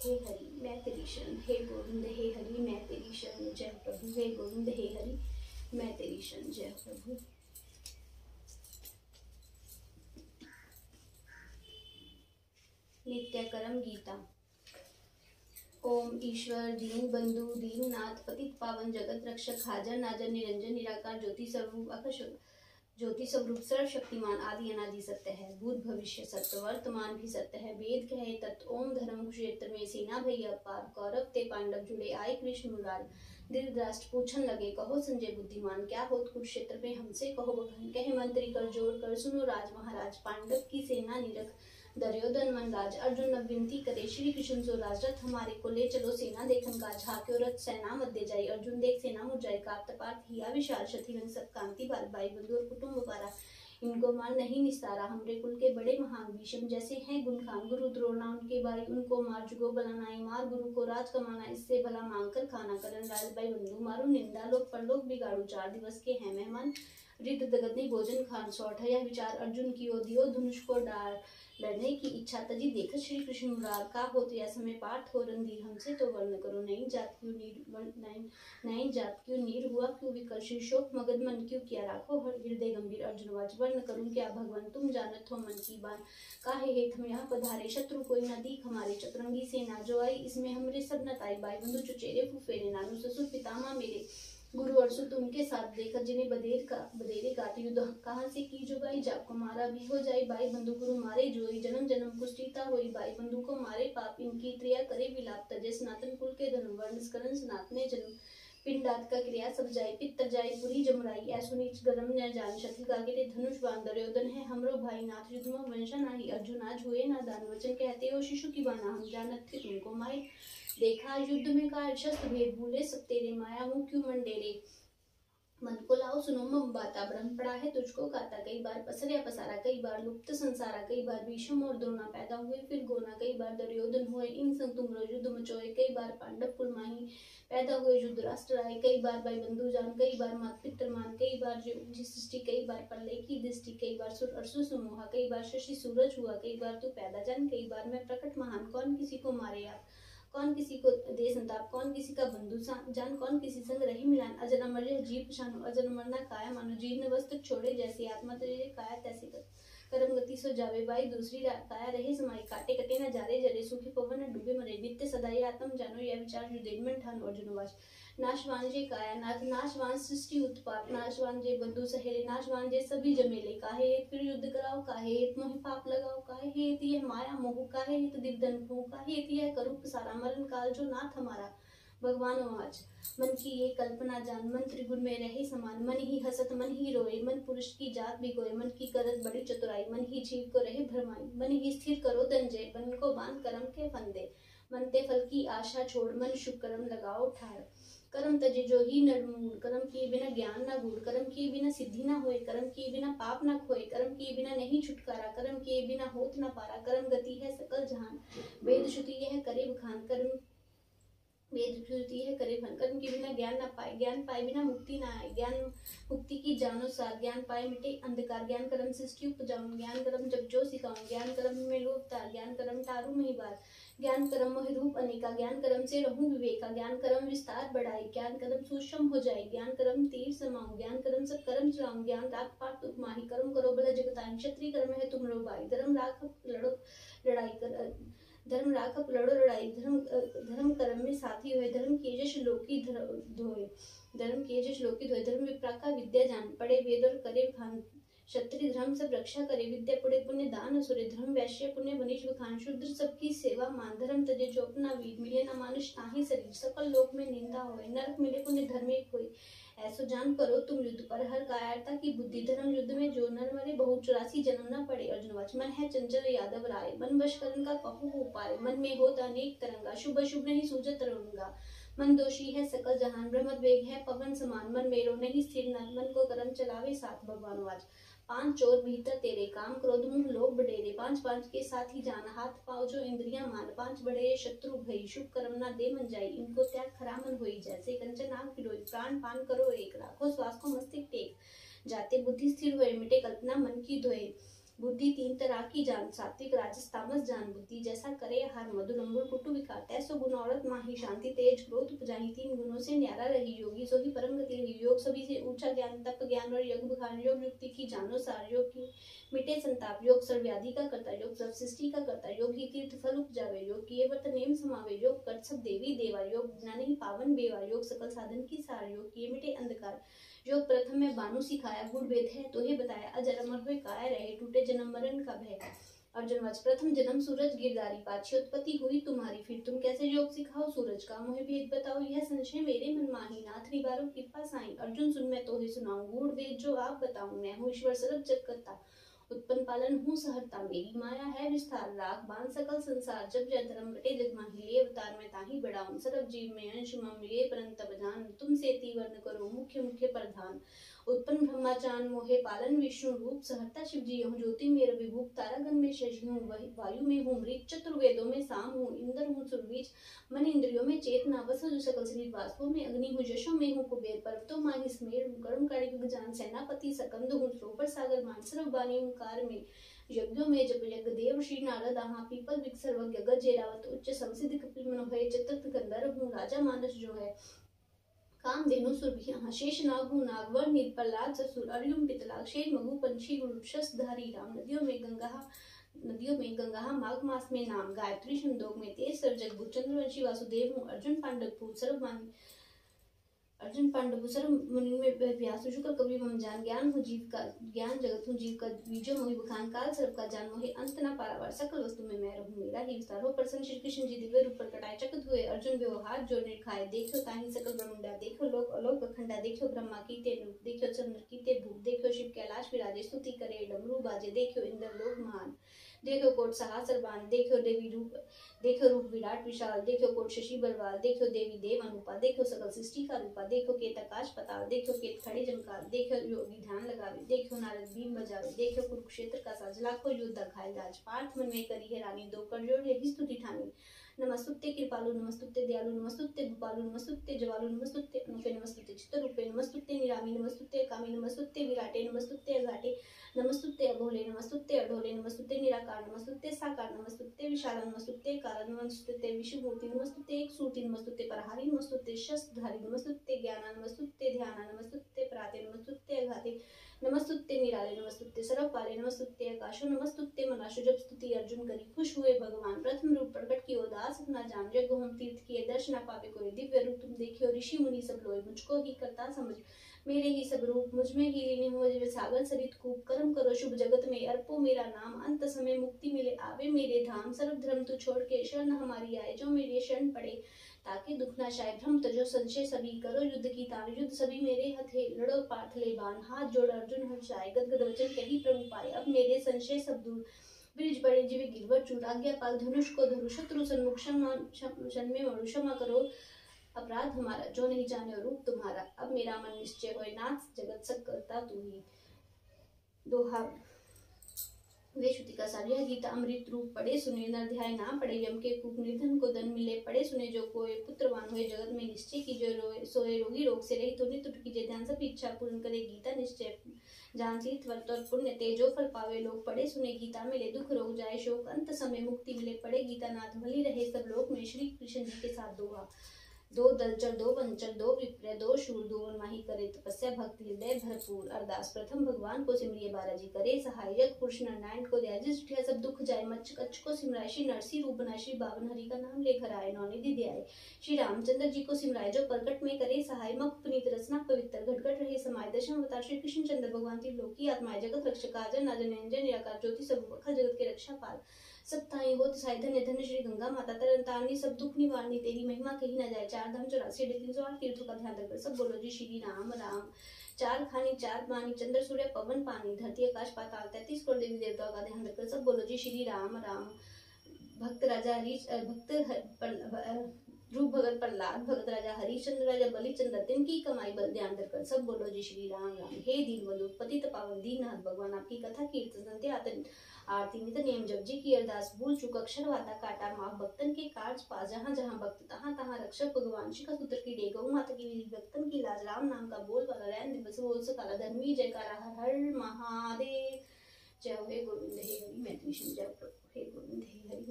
हे हरि मैं तेरी शरण, हे गोविंद हे हरि मैं तेरी शरण, जय प्रभु हे गोविंद हे हरि मैं तेरी शरण, जय प्रभु। नित्य कर्म गीता। ओम ईश्वर दीन बंधु दीननाथ पतित पावन जगत रक्षक हाजर नाजर निरंजन निराकार ज्योति स्वरूप आकाश ज्योति स्वरूप सर्वशक्तिमान आदि अनादि सत्य है, भूत भविष्य सत्य वर्तमान भी सत्य है। वेद कहे तत् ओम धर्म क्षेत्र में सेना भई अपार, कौरव ते पांडव जुड़े आए कृष्ण मुरार। धृतराष्ट्र पूछन लगे कहो संजय बुद्धिमान, क्या होत कुरुक्षेत्र में हमसे कहो बखान। कहे मंत्री कर जोड़ कर सुनो राज महाराज, पांडव की सेना निरख दुर्योधन मन राज। अर्जुन अब विनती करे श्री कृष्ण सो राज, रथ हमारे को ले चलो सेना देखन का। झाक्यो रथ सेना मध्य जाई, अर्जुन देख सेना मुझ जाए। कार्तपार्थ हिया विशाल शथि वन सब कांति बाल भाई बंधु और कुटुंब पारा। इनको मान नहीं निस्तारा, हमरे कुल के बड़े महान भीष्म जैसे हैं गुणखान। गुरु द्रोणा उनके भाई उनको मार, जुगो बलानाई मार गुरु को राज कमाना। इससे भला मांग कर खाना करन राज भाई बंधु मारो। निंदा लोग परलोक बिगाड़ू, 4 दिवस के हैं मेहमान रित जगत ने भोजन खान। सौठ यह विचार अर्जुन की ओर दियो धनुष को डाल। लड़ने की इच्छा तजी देख श्री कृष्ण मुरार, का हो तो यह समय पार्थ हो रणधीर। हमसे तो वर्ण करो नई जात क्यों नीर हुआ क्यों विकर्ष। शोक मगध मन क्यों किया राखो हृदय गंभीर। अर्जुन वाच वर्ण करूं क्या भगवान, तुम जानत हो मन की बात। काहे हेत हम यहाँ पधारे, शत्रु कोई न दीख हमारे। चतुरंगी सेना जो आई इसमें हमरे सब न ताई। भाई बंधु चुचेरे फुफेरे, नानू ससुर पितामह मेरे। गुरु अर्सुत उनके साथ देखकर जिन्हें बधेरे गात युद्ध। कहाँ से की जो भाई जाको मारा भी हो जाए। भाई बंधु गुरु मारे जोई, जन्म जन्म कुष्ठिता हुई। भाई बंधु को मारे पाप, इनकी त्रिया करे विलाप। तजे सनातन कुल के धर्म वर्ण स्करण सनातने जन्म। पिंडात का क्रिया सब जाए, पित्तर जाए पूरी जमराई। ऐसो नीच गरम न जान, शत्रु का गिरे धनुष बाण। दुर्योधन है हमरो भाई, नाथ युद्ध में वंशा नाही। अर्जुन आज हुए ना दान, वचन कहते हो शिशु की बाना। हम जानत थे तुमको माए, देखा युद्ध में का शस्त्र भेद। भूले सब तेरे माया मुँह क्यों मंडेरे। मन को लाओ सुनो मम बाता, ब्रह्म पड़ा है तुझको गाता। कई बार पसरिया पसारा, कई बार लुप्त संसारा। कई बार भीष्म और द्रोणा पैदा हुए फिर गोना। कई बार दुर्योधन हुए इन संग तुम युद्ध मचोए। कई बार पांडव कुल माही पैदा हुए युद्ध राष्ट्र आए। कई बार भाई बंधु जान, कई बार मात पित्र मान। कई बार सृष्टि, कई बार प्रलय की दृष्टि। कई बार सुर अर्सु समूहा, कई बार शशि सूरज हुआ। कई बार तू पैदा जान, कई बार मैं प्रकट महान। कौन किसी को मारे आप, कौन किसी को दे संताप। कौन किसी का बंधु जान, कौन किसी संग रही मिलान। अजर अमर जीव पछानो, अजर अमर ना काया मानो। जीर्ण वस्त्र छोड़े जैसी आत्मा तेरे काया तैसी कर। कर्म गति सो जावे भाई दूसरी काया रहे समाई। काटे कटे न जारे जरे, सूखे पवन न डूबे मरे। नित्य सदाई आत्म जानो, यह विचार हृदय में ठानो। अर्जुन वाच नाशवान जे काया नाथ, नाशवान सृष्टि उत्पात। नाशवान जे बंधु सहेरे, नाशवान जे सभी जमेले। काहे हेत फिर युद्ध कराओ, काहे हेत मोहि पाप लगाओ। काहे हेत यह माया मोह, काहे हेत दिव्यन भोग। काहे हेत यह करूप सारा, मरण काल जो नाथ हमारा। भगवान वाच मन की ये कल्पना जान, मन त्रिगुण में रहे समान। मन ही हसत मन ही रोए, मन पुरुष की जात भिगोए। मन की करत बड़ी चतुराई, मन ही जीव को रहे भरमाई। मन ही स्थिर करो धनंजय, मन को बांध कर्म के फंदे। मन ते फल की आशा छोड़, मन शुभ कर्म लगाओ ठाड़। कर्म तजे जो ही नरमूल, कर्म किए बिना ज्ञान न गूढ़। कर्म किए बिना सिद्धि न होए, कर्म किए बिना पाप न खोए। कर्म किए बिना नहीं छुटकारा, कर्म किए बिना होत न पारा। कर्म गति है सकल जहान, वेद श्रुति यह करे बखान। कर्म वेद श्रुति है करे बखान। कर्म के बिना ज्ञान न पाए, ज्ञान पाए बिना मुक्ति न आए। ज्ञान मुक्ति की जानो सार, ज्ञान पाए मिटे अंधकार। ज्ञान कर्म सृष्टि उपजाऊं, ज्ञान कर्म जब जो सिखाऊं। ज्ञान कर्म में लोभ तार, ज्ञान कर्म तारू मही बार। ज्ञान कर्म मोहि रूप अनेका, ज्ञान कर्म से रहूं विवेका। ज्ञान कर्म विस्तार बढ़ाई, ज्ञान कर्म सूक्ष्म हो जाए। ज्ञान कर्म तीर समाऊं, ज्ञान कर्म सब कर्म चलाऊं। ज्ञान राख पाठ उपमाही, कर्म करो भला जगताई। क्षत्रिय कर्म है तुमरो भाई, धर्म राख लड़ो लड़ाई कर। धर्म राखप लड़ो लड़ाई, धर्म कर्म में साथी हुए। धर्म किए जश लोकी धोए, धर्म किए जश लोकी धोए। धर्म विप्रा का विद्या जान, पढ़े वेद और करे खान। क्षत्रिय धर्म सब रक्षा करे, विद्या पढ़े पुण्य दान असुरे। धर्म वैश्य पुण्य वनिष्ठ बखान, शूद्र सबकी सेवा मान। धर्म तजे जो अपना वीर, मिले न मानुष ताहि शरीर। सकल लोक में निंदा होए, नरक मिले पुण्य धर्म एक होए। ऐसो जान करो तुम युद्ध पर, हर कायरता की बुद्धि। धर्म युद्ध में जो नर मरे, बहु 84 जन्म न पड़े। अर्जुन वाच मन है चंचल यादव राय, मन वश करन का कहु उपाय। मन में होत अनेक तरंगा, शुभ अशुभ नहीं सूझत रंगा। मन दोषी है सकल जहान, ब्रह्म वेग है पवन समान। मन मेरो नहीं स्थिर नर, मन को कर्म चलावे साथ। भगवान वाच 5 चोर भीतर तेरे, काम क्रोध मुँह लोभ बडेरे। 5 के साथ ही जान, हाथ पाँव जो इंद्रियां मान। 5 बड़े शत्रु भई, शुभ कर्म ना दे मन जाई। इनको त्याग खरा मन होई, जैसे कंचन आग पिरोई। प्राण पान करो एक, राखो श्वास को मस्तिष्क टेक। जाते बुद्धि स्थिर हुए, मिटे कल्पना मन की धोए। बुद्धि तीन तरह की जान, सात्विक राजस तामस जान बुद्धि। जैसा करे आहार मधुर अंगुर कुटु विकार, तैसो गुण औरत माही शांति तेज क्रोध उपजाहि। तीन गुणों से न्यारा रही योगी, सो ही परम गति रही। योग सभी से ऊंचा ज्ञान, तप ज्ञान और यज्ञ बखान। योग युक्ति की जानो सार, योग की मिटे संताप। योग सर्व व्याधि का करता, योग सब सृष्टि का करता। योग ही तीर्थ फल उपजावे, योग किए व्रत नेम समावे। योग कर सब देवी देवा, योग बिना नहीं पावन बेवा। योग सकल साधन की सार, योग किए मिटे अंधकार। योग प्रथम में बानु सिखाया, गुण वेद है तो ही बताया। अजर अमर हुए काय रहे, टूटे जन्म मरण का भय। अर्जुन वच, प्रथम जन्म सूरज गिरधारी, पाछी उत्पत्ति हुई तुम्हारी। फिर तुम कैसे योग सिखाओ सूरज का, मोहे भेद बताओ यह संशय मेरे मन माही। नाथ निवारो कृपा साई, अर्जुन सुन मैं तो ही सुनाऊं। गूढ़ वेद जो आप बताऊं, मैं हूँ ईश्वर सर्व जग करता। उत्पन्न पालन हूँ सहर्ता, मेरी माया है विस्तार। राख बांध सकल संसार, जब जय धर्म रटे जग माही। ले अवतार मैं ताही बढ़ाऊं, सर्व जीव में अंश मम मिले परंत तब जान। तुम से वर्ण करो मुख्य मुख्य प्रधान। उत्पन्न ब्रह्माचान मोहे पालन विष्णु रूप। सहर्ता शिव जी हूँ, ज्योति में रविभूप। तारागण में शशि हूँ, वायु में हूँ मृत। चतुर्वेदों में साम हूँ, इंद्र हूँ सुरवीज। मन इंद्रियों में चेतना, वसु जो सकल शरीर। वास्तु में अग्नि हूँ, यशो में हूँ कुबेर। पर्वतों माही स्मेर हूँ, कर्म काड़ी जान। सेनापति सकंद हूँ, सरोवर सागर मान। सर्व बानी ओंकार में, यज्ञों में जप यज्ञ। देव श्री नारद आहा, पीपल विक सर्वज्ञ। गज एरावत उच्च समसिद्ध कपिल मनोहय। चतुर्थ गंधर्व हूँ, राजा मानस जो है। काम धेनु सुरभि शेष नाग हूँ, नागवर नील प्रहलाद ससुर। अर्युम पितलाग शेर मगु पंछी गुरुशस धारी राम। नदियों में गंगा माघ मास में नाम। गायत्री छंदोग में तेज सर्जक बुध। चंद्रवंशी वासुदेव हूँ, अर्जुन पांडव सर्व मुनि में व्यास। शुक्र कवि मम जान, ज्ञान हूँ जीव का ज्ञान। जगत हूँ जीव का बीजो मोहि बखान। काल सर्व का जान, मोहि अंत न पारावार। सकल वस्तु में मैं रहूँ, मेरा ही विस्तार हो। प्रसन्न श्री कृष्ण जी दिव्य रूप प्रकट आए। चकित हुए अर्जुन व्यवहार जो निर्खाए। देखो ताहि सकल ब्रह्मांड, देखो लोक अलोक अखंडा। देखो ब्रह्मा की ते रूप, देखो चंद्र की ते भूप। देखो शिव कैलाश विराजे, स्तुति करे डमरू बाजे। देखो इंद्र लोक महान, देखो कोट सहस्र बाण। देखो रूप विराट विशाल। देखो कोट शशि बरवाल। देखो देवी देव अनुपा। देखो सकल सृष्टि का रूपा। देखो केत आकाश पताल। देखो केत खड़े जमकाल। देखो योगी ध्यान लगावे। देखो नारद बीन बजावे। देखो कुरुक्षेत्र का साज, लाखों योद्धा घायल राज। पार्थ मन में करी है रानी, दो कर जोड़ यही स्तुति ठानी। नमस्तुते कृपालु, नमस्तुते दयालु, नमस्तुते भूपालु, नमस्तुते जवालु, नमस्तुते अनुपे, नमस्तुते चित्तरूपे, नमस्तुते निरामी, नमस्तुते कामी, नमस्तुते विराटे, नमस्तुते अघाटे, नमस्तुते अघोले, नमस्तुते अढोले, नमस्तुते निराकार, नमस्तुते साकार, नमस्तुते विशाल, नमस्तुते कारण, नमस्तुते विशुभूति, नमस्तुते एक सूति, नमस्तुते प्रहारी, नमस्तुते शस्त्रधारी, नमस्तुते ज्ञाना, नमस्तुते ध्याना, नमस्तुते प्राते, नमस्तुते अघाते, नमस्तुते निराले, नमस्तुते सर्वपाले, नमस्तुते आकाशो, नमस्तुते मनाशो। जब स्तुति अर्जुन करी, खुश हुए भगवान। प्रथम रूप प्रकट कियो, दास अपना जान। जग हम तीर्थ किए, दर्श न पावे कोई। दिव्य रूप तुम देखियो, ऋषि मुनि सब लोए। मुझको ही करता समझ, मेरे ही सब रूप। मुझ में ही लीन हो जिवे सागर सरित कूप। कर्म करो शुभ जगत में, अर्पो मेरा नाम। अंत समय मुक्ति मिले, आवे मेरे धाम। सर्व धर्म तू छोड़ के, शरण हमारी आए। जो मेरे शरण पड़े, ताकि दुख न शाय। भ्रम तजो संशय सभी, करो युद्ध की तान। युद्ध सभी मेरे हथे, लड़ो पार्थ ले बान। हाथ जोड़ अर्जुन हर्षाए, गदगद वचन कही प्रभु पाए। अब मेरे संशय सब दूर, ब्रिज बड़े जीवे गिरवर चूर। आज्ञा पाल धनुष को धरु, शत्रु सन्मुख क्षण में मरु। क्षमा करो अपराध हमारा, जो नहीं जाने रूप तुम्हारा। अब मेरा मन निश्चय होए, नाथ जगत सब करता तू ही। दोहा वे श्रुति का सार, यह गीता अमृत रूप। पढ़े सुने नर ध्याय ना पढ़े, यम के कूप। निर्धन को धन मिले, पढ़े सुने जो कोय। पुत्रवान हुए जगत में, निश्चय कीजिए रोए सोए। रोगी रोग से रहित, तो नित्य कीजिए ध्यान। सब इच्छा पूर्ण करे, गीता निश्चय जान। तीर्थ व्रत और पुण्य तेजो फल पावे लोग। पढ़े सुने गीता मिले, दुख रोग जाए शोक। अंत समय मुक्ति मिले, पढ़े गीता नाथ। भली रहे सब लोक में, श्री कृष्ण जी के साथ दोहा। दो दलचर दो वंचर दो विप्र दो शूर, दो माही करे तपस्या भक्ति हृदय भरपूर। अरदास प्रथम भगवान को सिमरिए, बालाजी करे सहाय। जग पुरुष नर नारायण को दया, जिस उठिया सब दुख जाए। मच्छ कच्छ को सिमराय, श्री नरसी रूप बनाए। श्री बावन हरि का नाम लेकर आए, नौनिधि ध्याए। श्री रामचंद्र जी को सिमराय, जो प्रकट में करे सहाय। मख पुनीत रसना पवित्र, घट घट रहे समाय। दशम अवतार श्री कृष्ण चंद्र भगवान त्रिलोकी आत्माय। जगत रक्षक आजन नाजन निरंजन निराकार ज्योति, सब अखिल जगत के रक्षा पाल। सब ताई होत साई, धन्य धन्य श्री गंगा माता। तरन तारनी सब दुख निवारनी, तेरी महिमा कही न जाए। चार धाम 84 डिग्री 308 तीर्थों का ध्यान रखकर सब बोलो जी श्री राम राम। चार खानी चार पानी, चंद्र सूर्य पवन पानी। धरती आकाश पाताल 33 करोड़ देवी देवताओं का ध्यान रखकर सब बोलो जी श्री राम राम। भक्त राजा ध्रुव भगत प्रहलाद, भगत राजा हरिश्चंद्र, राजा बलिचंद्र, तिनकी कमाई बल ध्यान रखकर सब बोलो जी श्री राम राम। हे दीन बंधु पतित पावन दीननाथ भगवान, आपकी कथा कीर्तन संध्या आरती नित नियम जप जी की अरदास। भूल चूक अक्षर वाता काटा माफ, भक्तन के कार्य पा। जहाँ जहाँ भक्त तहाँ तहाँ रक्षक भगवान। शिखा सूत्र की डे, गौ माता की विधि, भक्तन की लाज। राम नाम का बोल वाला, रैन दिवस बोल सकाला। धर्मी जयकारा हर हर महादेव। जय हो हे गोविंद हे हरि। मैं जय प्रभु हे गोविंद हे हरि।